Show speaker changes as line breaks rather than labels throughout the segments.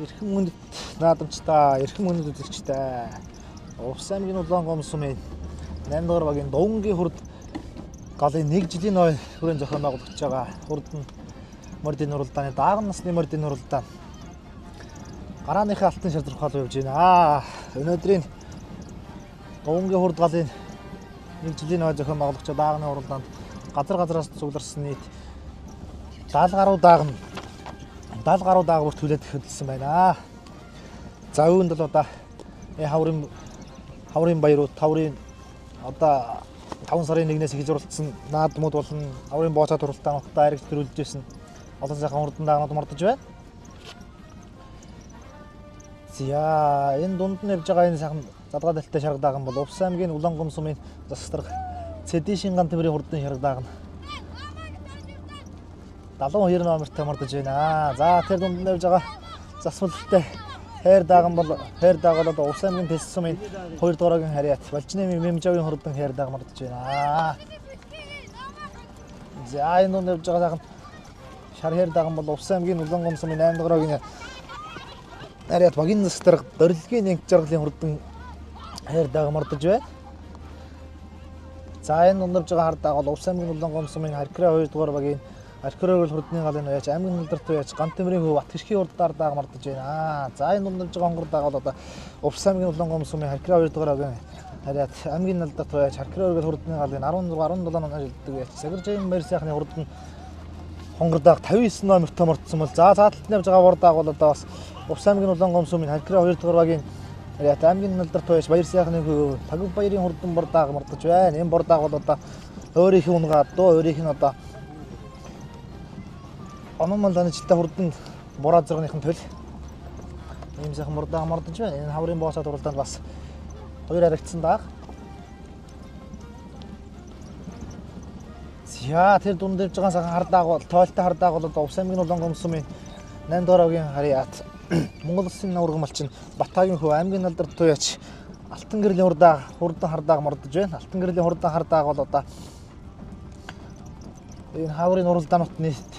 Эрхэм мөндөд наадамчтай, эрхэм мөндөд үзэгчтэй. Увс аймгийн Улаан гомс сумын 8 дугаар багийн Дунгийн хурд галын 1 жилийн ой хүрээнд зохион байгуулагдж байгаа хурдан мордын уралдааны дааган насны мордын уралдаан гарааныхаа алтан шалралт явж байна. Өнөөдрийн Дунгийн хурд галын 1 жилийн ой зохион байгуулагч даагны уралдаанд газраас цугларсан нийт 70 гаруй даагварт хүлээж хөдөлсөн байна. За үүнд л одоо хаврын баярууд одоо 5 сарын 1-ээс эхэлж уралдсан наадмууд болон хаврын бооцоод уралдаануудаа аригч төрүүлж байсан олон сайхан хурдан даагнууд мордож байна. За энэ дунд нь явж байгаа энэ сайхан задгаа дэлтэй шарга дааган бол Увс аймгийн Улаан гомс сумын засаг дарга Цэдийн Шинган тэмрийн хурдан шарга даагна 72 номертой мордож байна. За тэр дунд нь явж байгаа засвалтай хайр дааган бол одоо Увс аймгийн Тэс сумын 2 дугаагийн харьяат Балжинын Мэмжавын хурдан хайр дааган мордож байна. За энэ дунд явж байгаа сайхан шар хайр дааган бол Увс аймгийн Улаан гомс сумын 8 дугаагийн харьяат багийн засаг дарга Дорилгийн нянг жаргалын хурдан хайр дааган мордож байна. За энэ дунд явж байгаа хар даага бол Увс аймгийн Улаан гомс сумын Харкраа 2 дугаар багийн Архирогл хурдны галын уяач аймгийн нэлдэрт уяач Ган Тэмрийн хөв Бат хэрхий урдаар дааг мордож байна. За энэ дунд явж байгаа хонгор даага бол одоо Увс аймгийн Улаан гомс сумын Харкраа 2 дугаар багийн харьяат аймгийн нэлдэрт уяач Харкирогл хурдны галын 16 17 он жилдэг уяач Сагиржийн баяр сайхны хурдан хонгор дааг 59 номертой мордсон бол за цааталт нь явж байгаа бор дааг бол одоо бас Увс аймгийн Улаан гомс сумын Харкраа 2 дугаар багийн харьяат аймгийн нэлдэрт уяач баяр сайхны хөв Тагв баярын хурдан бор дааг мордож байна. Энэ бор дааг бол одоо өөрийнх нь унгаа дөө өөрийнх нь одоо Ономон ланычлаа хурдан бураа зургийнхын төл ийм сайхан мордаа мордож байна. Энэ хаврын боосоод уралдаанд бас 2 харагдсан дааг. За тэр дунд явж байгаа сайхан хар дааг бол тойлтой хар дааг бол одоо Увс аймгийн Улаан гомс сумын 8 дугаар багийн харьяат Монгол Улсын навраг малчин Батагийн хөв аймгийн нэлдэрт уяач Алтан гэрлийн хурдан хар дааг мордож байна. Алтан гэрлийн хурдан хар дааг бол одоо энэ хаврын уралдаанууд нийт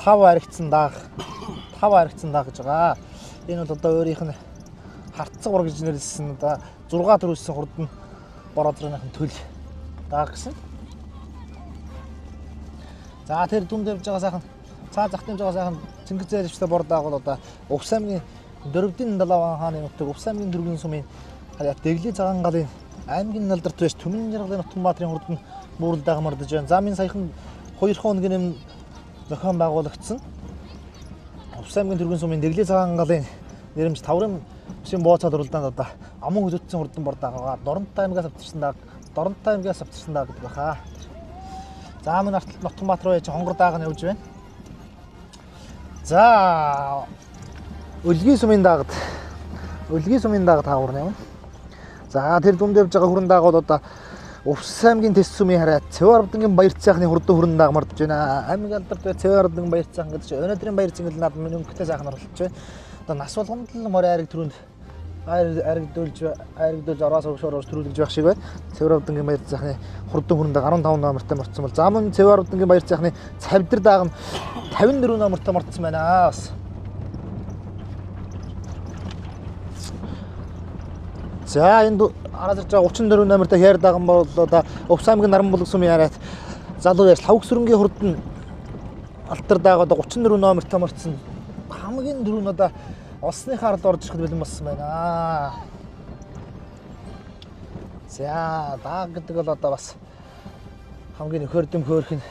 5 харагдсан дааг гэж байгаа. Энэ бол одоо өөрийнх нь хартцаг бор гэж нэрлэсэн одоо 6 төрүүлсэн хурдан бороо зургийнхын төл дааг гэсэн. За тэр дунд явж байгаа сайхан цаа захтын явж байгаа сайхан Цэнгэр зайлштай бор дааг бол одоо Увс аймгийн Дөрөвдийн Далаван хааны нутаг Увс аймгийн Дөрвөн сумын харьяат Дэглийн цагаан галын аймгийн нэлдэрт уяач Түмэн жаргалын Нутанбаатарын хурдан бүүрэл дааг мордож байна. За минь саяхан 2 хоногийн зохион байгуулагдсан Увс аймгийн Дөрвөн сумын Дэглийн цагаан галын нэрмж таврын бишийн бооцоод уралдаанд одоо амун хөдөлсөн хурдан бор дааг байгаа. Доронтой аймгаас авчирсан дааг гэдэг баха. За минь арталт Нутанбаатар уяач хонгор дааг нь явж байна. За Өлгийн сумын даагад таагур явна. За тэр дунд явж байгаа хүрэн дааг бол одоо Увс аймгийн Тэс сумын харьяат Цэвэрдэнгийн баяр цайхны хурдан хүрэн дааг мордож байна. Аймгийн алдартай Цэвэрдэнгийн баяр цайхан гэдэг чинь өнөөдрийн баяр цэнгэл наадам минь өнгөтэй сайхан орлож байна. Одоо нас болгонд л морь айраг төрөнд айрагдуулж араас өгшөөр төрүүлж байх шиг байна. Цэвэрдэнгийн баяр цайхны хурдан хүрэн дааг 15 номертой мордсон бол за мөн Цэвэрдэнгийн баяр цайхны цавдар дааг нь 54 номертой мордсон байна. Бас за энэ араас ирж байгаа 34 номертой хайр дааган бол одоо Увс аймгийн Наранбулаг сумын харьяат залуу яарч Лавг сүрэнгийн хурдан алтар дааг одоо 34 номертой мордсон. Хамгийн дөрөв нь одоо олсныхаа ард орж ирэхэд бэлэн болсон байна. За дааг гэдэг бол одоо бас хамгийн нөхөрдөм хөөрхөн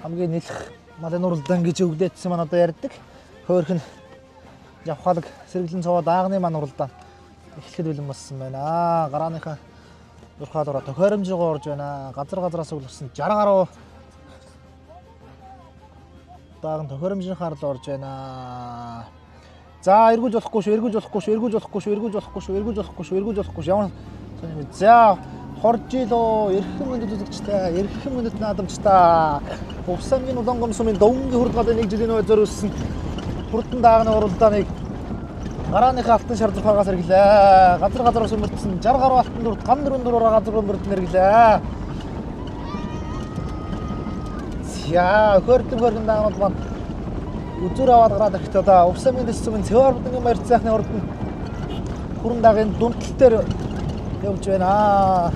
хамгийн нэлэх малын уралдаан гэж өвлөдсөн маань одоо ярьдаг. Хөөрхөн явхалаг сэргэлэн цовоо даагны маань уралдаан эхлэхэд бэлэн болсон байна. Гарааныхаа зурхаалаараа тохиромжгоо орж байна. Газраас өглөсөн 60 гаруй дааган тохиромжийнхаар л орж байна. За эргүүлж болохгүй шүү. Ямар сони. За хорж илөө эрхэм мөндөд үзэгчтэй, эрхэм мөндөд наадамчтай. Увс аймгийн Улаан гомс сумын Дунгийн хурд галын 1 жилийн ой зориулсан хурдан даагны уралдааныг гарааныхаа алтан шардрахаас хэрэглээ. Газраас өмөрдсөн 60 гаруй алтан дүрд ган дөрвөн дураараа газар өмөрдөн хэрэглээ. За хөрдөн даагнууд маань үзүүр аваад гараад ирэхдээ одоо Увс аймгийн дэс сүмийн Цэвэр будгийн баяр цайхны урд нь хүрэн дагийн дүнтал дээр явж байна.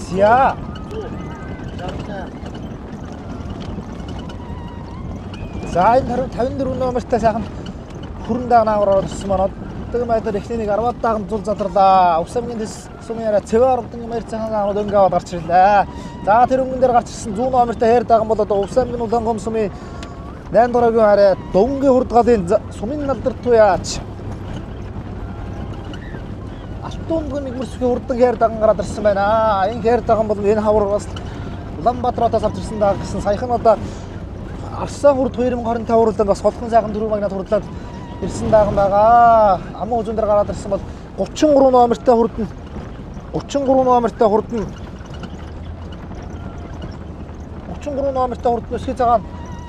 За. За энэ 54 номертай сайхан хүрэн дагнаар орсон маань одоо майдар эхний нэг 10-аад даганд зул задарлаа. Увс аймгийн дэс сүмийн Цэвэр будгийн баяр цайхны дагнууд өнгө аваад гарч ирлээ. За тэр өнгөн дээр гарч ирсэн 100 номертай хайр даган бол одоо Увс аймгийн Улаангом сумын 8 дугааргийн хараа Дөнгө хурдгалын сумын налдар туяач. Алтуунгийн мигмэрсгийн хурдан хайр даган гараад ирсэн байна. Энэ хайр даган бол энэ хавар бас Улаанбаатараас авч ирсэн даа гэсэн саяхан одоо Арсан хурд 2025 хурлаад бас холхон сайхан дөрөв магнат хурдлаад ирсэн даган байгаа. Аман үзүүн дээр гараад ирсэн бол 33 номертай хурдан 33 номертай хурдан 33 номертай хурдан өсгий цагаан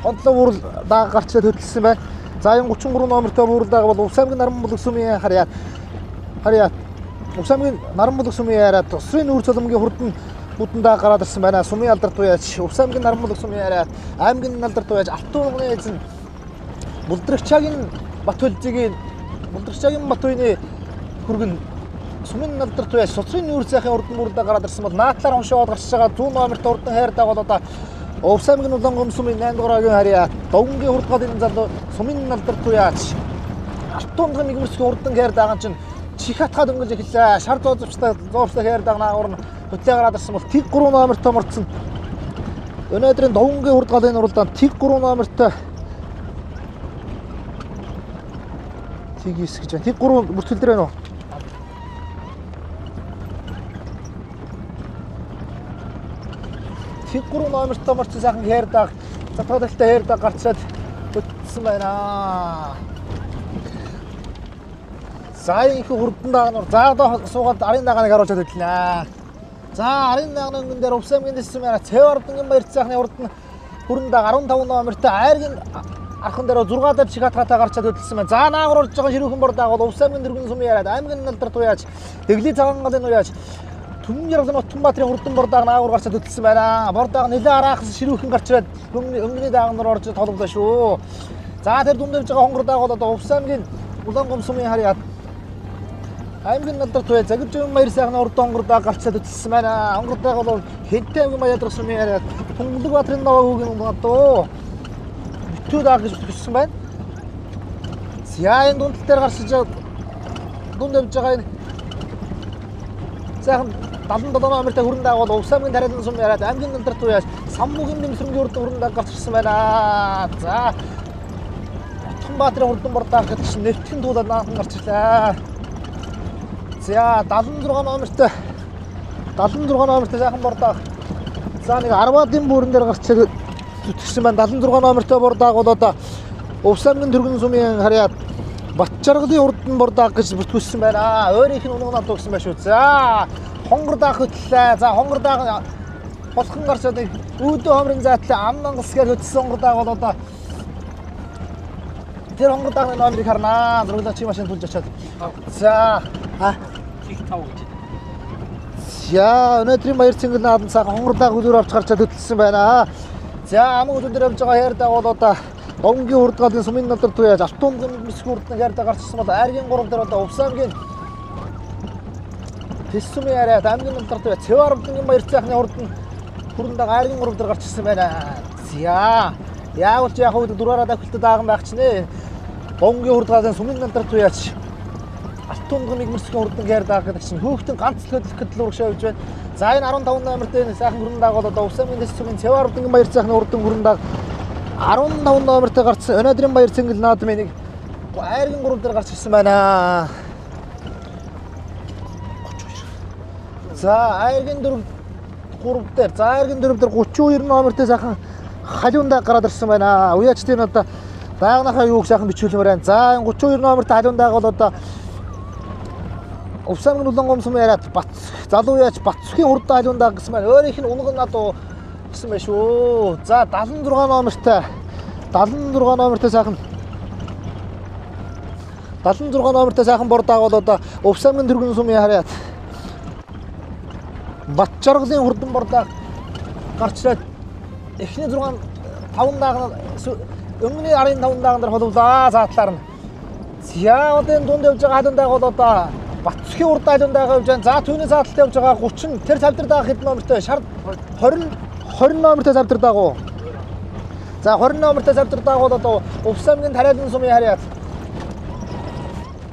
онцлог буурал даага гарчлаад хөдөлсөн байна. За энэ 33 номертой буурал даага бол Увс аймгийн Наранбулаг сумын харьяат Увс аймгийн Наранбулаг сумын харьяат Тусрын нүүр цоломгийн хурдан бүдэн даага гараад ирсэн байна. Сумын алдар туяач Увс аймгийн Наранбулаг сумын харьяат аймгийн алдар туяач Алтууны эзэн Булдрагчаагийн Батуйны хүргэн сумын алдар туяач Тусрын нүүр цайхын хурдан буурал даага гараад ирсэн бол наадлаар уншаад гарч байгаа 100 номертой хурдан хайр даага бол одоо Увс аймгийн Улаангом сумын 8 дугааргийн харьяат Дөнгө хурдгалын залуу сумын налдар туяач Алтуунгийн мигмэрсгийн хурдан хайр даган чинь чих хатгаад өнгөлж эхэллээ. Шар зоовчтой хайр дагнаагаар нь хөтлөө гараад ирсэн бол Тэг 3 номертой морцсон. Өнөөдрийн Дөнгө хурдгалын уралдаанд Тэг 3 номертой Тэгис гэж байна. Тэг 3 бүртгэл дээр байна уу? Тэг 3 номертой морцсон сайхан хайр даг затгалтай хайр даг гарчаад хөтсөн байна. За их хурдан даганаар за одоо суугаад арын дагааныг харуулж хөдлөнэ. За арын дагааны өнгөн дээр Увс аймгийн дэс сүмийн Цэвэр будгийн баяр цайхны урд нь хүрэн даг 15 номертой айргийн архан дээр 6 даа чих хатгатай гарчаад хөдөлсөн байна. За наагур орж байгаа ширүүхэн бор дааг бол Увс аймгийн дэргэн сумын яриад аймгийн налдар туяач Дэглий цагаан галын уяач Түмэн Яргалын Утганбаатарын хурдан бор дааг наагур гарчаад хөдөлсөн байна. Бор дааг нэлээд араахс ширүүхэн гарчаад өнгөний даагнаар орж тоглолоо шүү. За тэр дунд явж байгаа хонгор дааг бол одоо Увс аймгийн Улаангом сумын харьяат аймгийн налдар туяач Загивжин баяр сайхны урд хонгор дааг гарчаад хөдөлсөн байна. Хонгор дааг бол Хэнтэй аймгийн Баядрах сумын харьяат Тунгалбаатарын Новоогийн гатуу битүү дааг гэж бичсэн байна. За энэ дундал дээр гарч иж дунд явж байгаа энэ сайхан 77 номертай хүрэн дааг бол Увс аймгийн Тариалан сумын харьяат аймгийн налдар туяач Самбуугийн нэмсрэнгийн урд хүрэн дааг гарч ирсэн байна. За Утганбаатарын хурдан бор дааг гэдэг чинь нэвтгэн туулаад наахан гарч ирлээ. За 76 номертай сайхан бор дааг. За нэг 10-аад бүрэн дээр гарч зүтгэсэн байна. 76 номертой бор дааг бол одоо Увс аймгийн дэргэн сумын харьяат Батчаргалын урдан бор дааг гэж бүртгүүлсэн байна. Өөрийнх нь унган алуу гэсэн байна шүү. За хонгор дааг хөтлөө. За хонгор дааг холхон гарчаад үүдэн хомрын заатлаа амнангас гэж хөтлсөн хонгор дааг бол одоо тэр хонгор даагны номерыг харнаа. Зурглаа чи машин тулж очиад. За
Тэг 5 гэж.
За өнөөдрийн баяр цэнгэл наадан цаахан хонгор дааг үлээр авч гарчаад хөтлсөн байна. За аман өдөр дээр явж байгаа хайр дааг бол одоо Дөнгө хурдгалын сумын налдар туяач Алтуунгийн мигмэрсгийн хурдан хайр дааг гарчсан бол айргийн 3 дээр одоо Увс аймгийн дэс сүмийн харьяат аймгийн налдар туяач Цэвэр будгийн баяр цайхны хурдан хүрэн дааг айргийн 3 дээр гарчсан байна. За яавал ч яг хөө дураараа давхилтад дааган байх ч нэ. Дөнгө хурдгалын сумын налдар туяач Алтуунгийн мигмэрсгийн хурдан хайр дааг гэдэг чинь хөөхтөн ганц л хөдлөх гэдэл урагшаа явж байна. За энэ 15 номертэй сайхан хүрэн дааг бол одоо Увс аймгийн дэс сүмийн Цэвэр будгийн баяр цайхны хурдан хүрэн дааг 15 номертой гарсан өнөөдрийн баяр цэнгэл наадмын нэг айргийн 3 дээр гарч ирсэн байна. За айргийн 4 дээр 32 номертой сайхан халуун дааг гараад ирсэн байна. Уяачдын одоо даагнахаа юуг сайхан бичүүлмээр байна. За энэ 32 номертой халуун дааг бол одоо Увс аймгийн Улаангом сумын харьяат залуу яач Батцхийн хурдан халуун дааг гэсэн байна. Өөрийнх нь унган надуу гэсэн байна шүү. За 76 номертой сайхан бор дааг бол одоо Увс аймгийн дэргэн сумын харьяат Батчаргалын хурдан бор дааг гарчлаад эхний 5 даагна өмнөний 15 даагнаар холболоо заатлаар нь. За одоо энэ дунд явж байгаа халуун дааг бол одоо Батцгийн урд халуун дааг явж байгаа. За түүний заалталд явж байгаа 30 тэр цавдар дааг хэд номертой шар 20 номертой цавдар дааг уу? За 20 номертой цавдар дааг бол одоо Увсамгийн Тариалан сумын харьяат.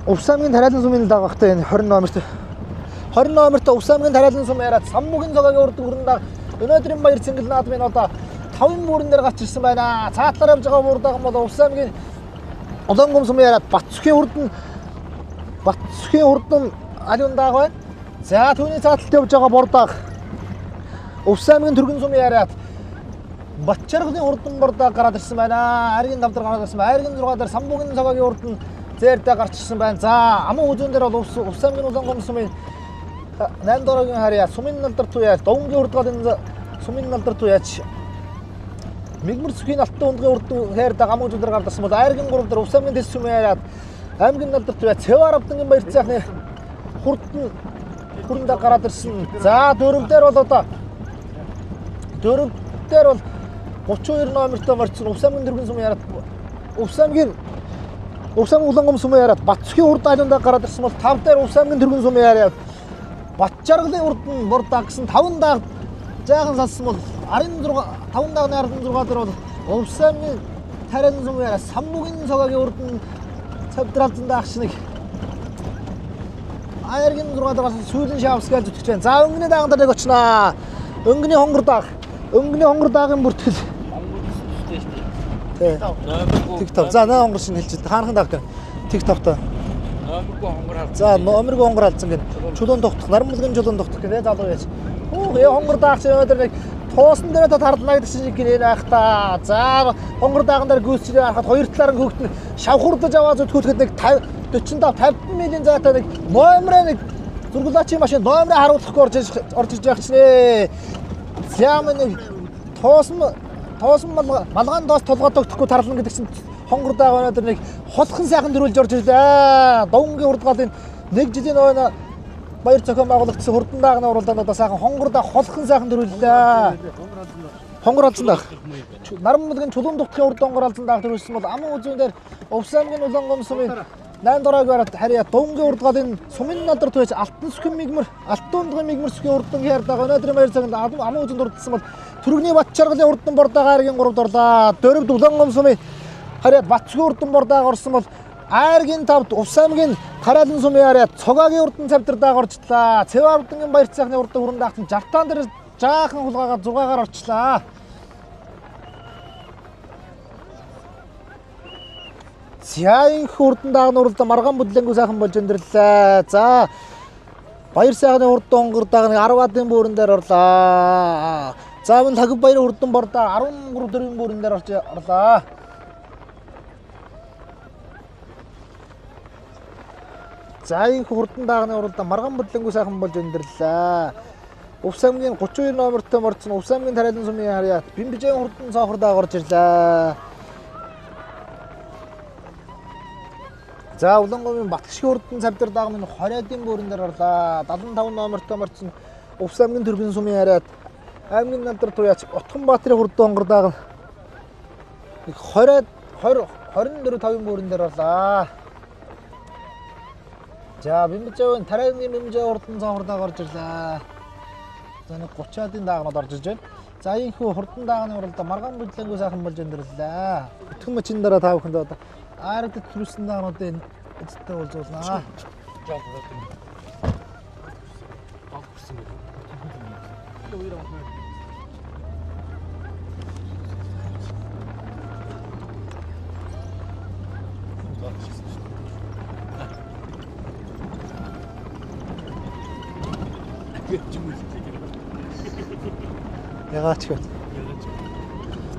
Увсамгийн Тариалан сумын дааг багтай энэ 20 номертой. 20 номертой Увсамгийн Тариалан сумын харьяат Самбугийн цогагийн урд хүрэн дааг өнөөдрийн баяр цэнгэл наадмын одоо 5 бүрэн дээр гарч ирсэн байна. Цаатлаар явж байгаа бүр дааг бол Увсамгийн Улаангум сумын харьяат Батцгийн урд халуун дааг байна. За түүний цааталд явж байгаа бор дааг Увсамгийн Түргэн сумын харьяат Батчаргалын урдан бордоо гараад ирсэн байна. Айргийн давдар гараад ирсэн байна. Айргийн 6 дээр Самбугийн цогагийн урдан зээрдээ гарч ирсэн байна. За аман үзүүн дээр бол Увсамгийн Улаангум сумын 8 дорогийн харьяат сумын налдар туяа Довнгийн урдгалын сумын налдар туяач Мигмар сүхийн алтан ундгийн урдан хайрдаг аман үзүүн дээр гараад ирсэн бол Айргийн 3 дээр Увсамгийн дэс сумын харьяат аймгийн налдар туяа Цэвар авдангийн баяр цаахны хүрдэнд гараад ирсэн. За дөрөв дээр бол одоо дөрөв дээр бол 32 номертой марцсан Увсамгийн Түргэн сумын харьяат Увсамгийн Улаангум сумын харьяат Батцгийн урд халуун дааг гараад ирсэн бол 5 дээр Увсамгийн Түргэн сумын харьяат Батчаргалын урдан бор дааг гэсэн 5 дааг жаахан салсан бол 16 5 даагны 16 дээр бол Увсамгийн Тариалан сумын харьяат Самбугийн цогагийн урдан цавдралзан дааг шинэг Айргийн 6 дээр сүүлийн шавсгаал зүтгэж байна. За өнгөний дааган дээр очноо. Өнгөний хонгор даагийн бүртгэл. TikTok. За нөө хонгор шинэ хэлж байгаа. Хаанхан дааг гэх. TikTok-той.
Номергүй хонгор халдсан.
За номергүй хонгор халдсан гэх. Чулуун тогтох, нарамлгийн чулуун тогтох гэх залуу яаж. Хонгор дааг чинь өнөөдөр нэг туусан дээр тарлагдаж шиг гинэ байх та. За хонгор дааган дээр гүйцэлээ харахад хоёр талаар нь хөвгтөн шавхурдаж аваад зүтгүүлэхэд нэг 45 50 мянган зайтай нэг номероо нэг зургуулаачийн машин номероо харуулахгүй орж иж байх чинь. Зям нэг тоосон малгаан доос толгойд өгөхгүй тарлан гэдэг чинь хонгор дааг өнөөдөр нэг холхон сайхан дөрүүлж орж ирлээ. Довнгийн урдгалын 1 жилийн ойно баяр зохион байгуулагдсан хурдан даагны уралдаанд одоо сайхан хонгор дааг холхон сайхан дөрүүллээ. Хонгор алзан дааг. Нарамлгийн чулуун дутгийн урд хонгор алзан дааг дөрүүлсэн бол аман үзүүн дээр Увсамгийн Улаангум сумын 8 дороог харьяат Довнгийн урдгалын сумын налдар туяач алтан сүхэн мигмар алтан ундгийн мигмар сүхийн урдан хайрдаг өнөөдрийн баяр цагт аман үзүүнд урдсан бол Түргний Батчаргалын урдан бордоо Айргийн 3-д орлоо. Дөрөвд Улаангум сумын харьяат Батцгийн урдан бордоо орсон бол Айргийн 5-д Увсамгийн Тариалан сумын харьяат Цогагийн урдан цавдар дааг орчлаа. Цэвар авдангийн баяр цаахны урдан хүрэн даагсан 60 дээр жаахан хулгаагаар 6-гаар орчлаа. Зяин хурдан даагны уралдаа маргаан бүдлэнгүү сайхан болж өндөрлөө. За баяр сайхны урдан хонгор дааг 10-ын бүрэн дээр орлоо. За мөн Тагив баяр хурдан бордоо 13 дөрвийн бүрэн дээр орлоо. Зяин хурдан даагны уралдаа маргаан бүдлэнгүү сайхан болж өндөрлөө. Увсамгийн 32 номертой морцсон Увсамгийн Тариалан сумын харьяат Бимбижийн хурдан цоохор дааг орж ирлээ. За Улаангумын Батгшгийн урдан цавдар дааг минь 20-ын бүрэн дээр орлоо. 75 номертой морцсон Увсамгийн Түргэн сумын харьяат аймгийн налдар туяач Утганбаатарын хурдан хонгор дааг 24-5-ын бүрэн дээр орлоо. За Бимбижийн Тариалан хурдан цоохор дааг орж ирлээ. За нэг 30-ын даагнууд орж ирж байна. За ийхүү хурдан даагны уралдаа маргаан бүдлэнгүү сайхан болж өндөрлөө. Өтгөн мөчийн дараа та бүхэнд одоо Айрагд төрүүлсэн даагнуудын эцэстээ уулзуулнаа. Ягаач вэ?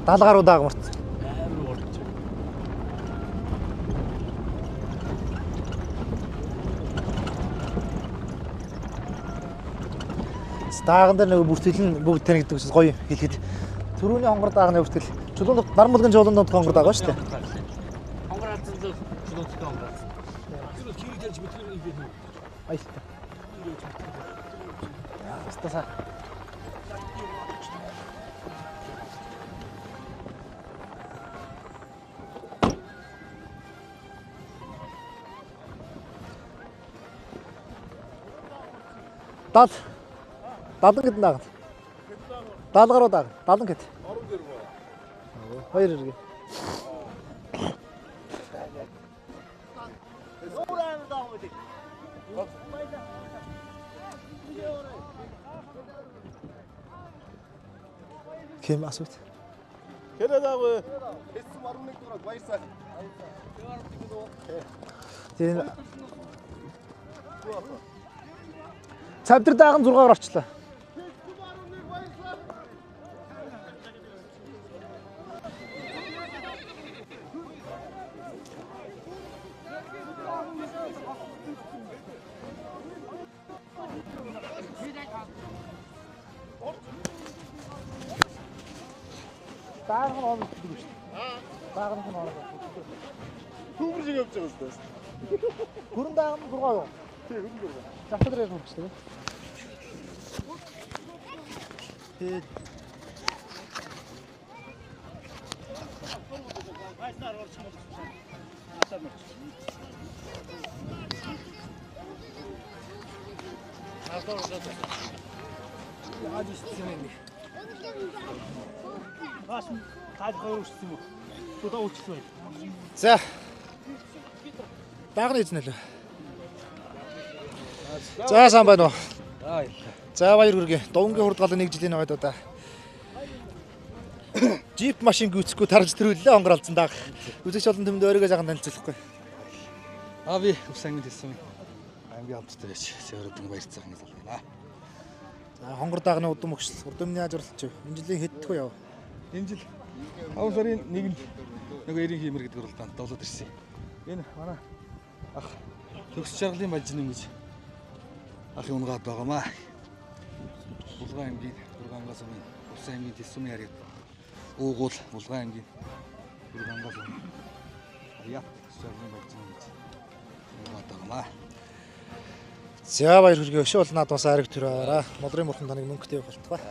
70 гаруй дааг мартсан. Дааган дээр нэг бүртгэл нь бүгд танигддаг учраас гоё хэлэхэд түрүүний хонгор даагны бүртгэл чулуун нарамлгийн чулуун дот хонгор дааг ба шүү дээ.
Хонгор алзан чулуун дот хонгор алзан. Тэр кийг тарж битгэр игээд нүү.
Баярлалаа. Стаса. 70 гэд даа. 70 гаруй даа. 70 гэд. 2 хэрэг. Кем асуух.
Кэнэдаагүй хэсэм 11 дугаар баярсаа.
Тийм. Цавдар дааган 6-аар орчлоо. Дааган орох гэдэг шүү дээ. Дааган орох.
Түүмэр шиг явж байгаа юм байна.
Хүрэн дааган 6 юу?
Тийм хөрөнгө байна.
Завхад руу хурцдаг. Тэгээд яаж ирсэн юм бэ? Баш таад хоёр ирсэн юм уу? Тудаа үлдсэн байл. За. Даагны эзнэ лөө. За сайн байна уу? За баяр хүргэе. Довнгийн хурд галын 1 жилийн ойд удаа. Джип машин гүйцэхгүй тарж төрүүлээ онгоролцсон даах. Үзэгч олон төмөнд өөрийгөө жаахан танилцуулахгүй.
Би Өвсангийн хэлсэн аймгийн хамттай байж Северодын баярцаахан л байна.
За хонгор даагны удам өгшил. Урдымны ажирлалч юу? Энэ жилийн хэддэх вэ яв?
Энэ жил 5 сарын 1-нд нөгөө эрийн хиймэр гэдэг уралдаанд тоглоод ирсэн. Энэ манай ах төгс жаргалын бажны гэж ахын унгаад байгаамаа. Булган аймгийн Бургангаас өмнө Өвс аймгийн Тэсүмийн харьяат уугуул Булган аймгийн Бургангаас өмнө харьяат жаргалын бажны гэж унгаад байгаамаа.
За баяр хүргэе. Өшөө бол наад бас ариг төр аваараа. Модрын мөрхөн таныг мөнгөтэй явах болтугай.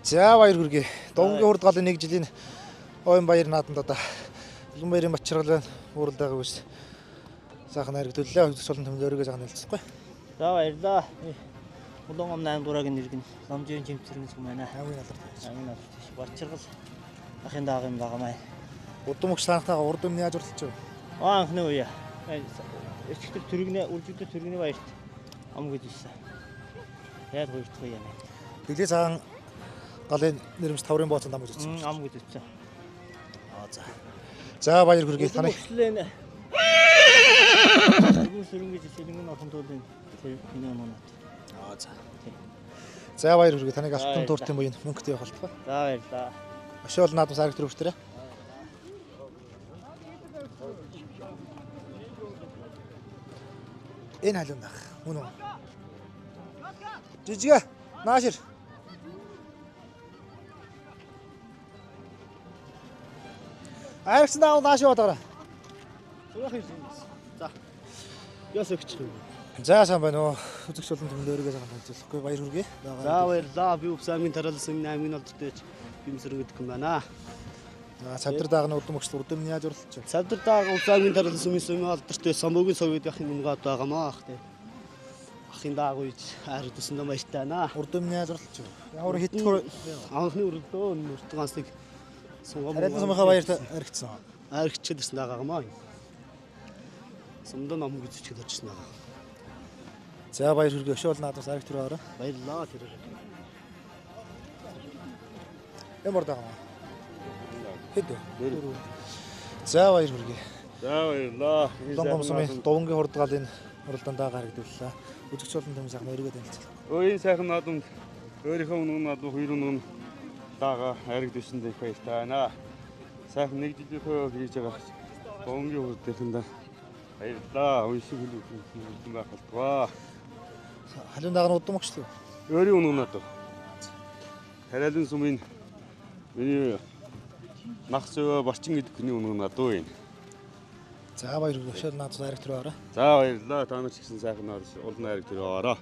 За баяр хүргэе. Довнгийн хурд галын 1 жилийн ойн баяр нааданд одоо Улан баярын бачиргалын ууралдаага үс. Сайхан ариг төллөө. Үзэгч олон төмөнд өөрийгөө жаахан хэлцэхгүй.
За баярлаа. Улан ом 8 дугаагийн нэргэн Номжийн жимцэрнээс юм байна.
Хамгийн алдарт.
Амин алт тийш. Бачиргал ахын даага юм байгаа маа.
Удам өгч санахтайгаа урд өмнө яаж урлаж вэ?
Анхны үе. Эцэгтэр төргнээ үржигдэл төргний баярт ом гэж ирсэн. Яг хоёрдох юм.
Тэглээ цагаан галын нэрмж таврын бооцсон дам гэж ирсэн.
Ом гэж ирсэн.
За. За баяр хүргэе. Таны
Өглөө сөрөнгө гэж сэргэн охон туулын тэр миний оноо.
за. За баяр хүргэе. Таныг алтан тууртын буян мөнгөтэй явах болтугай.
За баярлаа.
Өшөө бол наад бас ариг төр өгчтөрэ. Энэ халуун байх. Мөн үү? Жижигэ. Наашир. Айрсан даав нааш яваад.
Сурах юм. За. Яс өгч юм.
За сайн байна уу? Үзэгч олон төмөнд өөрийгөө жаахан танилцуулахгүй баяр хүргэе.
За баярлаа. Би Өвсангийн тараалсан 8-ын алдарт бимсэрэг гэдэг юм байна.
Цавдар даагны удам өгчл урдымны яаж урлаж байна?
Цавдар даага Өвсангийн тараалсан 9-ын алдарт самбогийн совид ахын унгаад байгаамаа ах тий. Ахын даага үйж хайр төсөндөө баяртай байна.
Урдымны яаж урлаж байна? Ямар хитгэр
Анхны өрөлдөө нуртганцыг сунгам.
харин сумынхаа баярт аригдсан.
Аригчд ирсэн байгаагаа. Сумдан ном гэж чиглэж ирсэн байгаа.
За баяр хүргэе. Өшөө бол наад бас ариг төр аваарай.
Баярлаа тэр.
Ямар даа. Хэд вэ? За баяр хүргэе.
За баярлаа.
Лонгом сумын Довнгийн хурд галын уралдаанд даага харагдууллаа. Үзэгч олон төмөн сайхан өөрийгөө танилцуулъя.
Өөний сайхан наадамд өөрийнхөө үнэн наадам хоёр үнэн даага харагдсан дэх баяртай байна. Сайхан 1 жилийнхөө хийж байгаа Довнгийн хурдынханд баярлаа. Уншиг хэлүүлсэн байх болтугай.
Халуун даагны удам өгч лөө.
Өөрийн үнэн наадам. Хараалын сумын миний нах зөө барчин гэдэг хүний үнэн наадам байна.
За баяр хүргэе. Өшөө наад бас ариг төр аваарай.
За баярлалаа. Та нар ч гэсэн сайхан олон хайрыг төрөөрэй.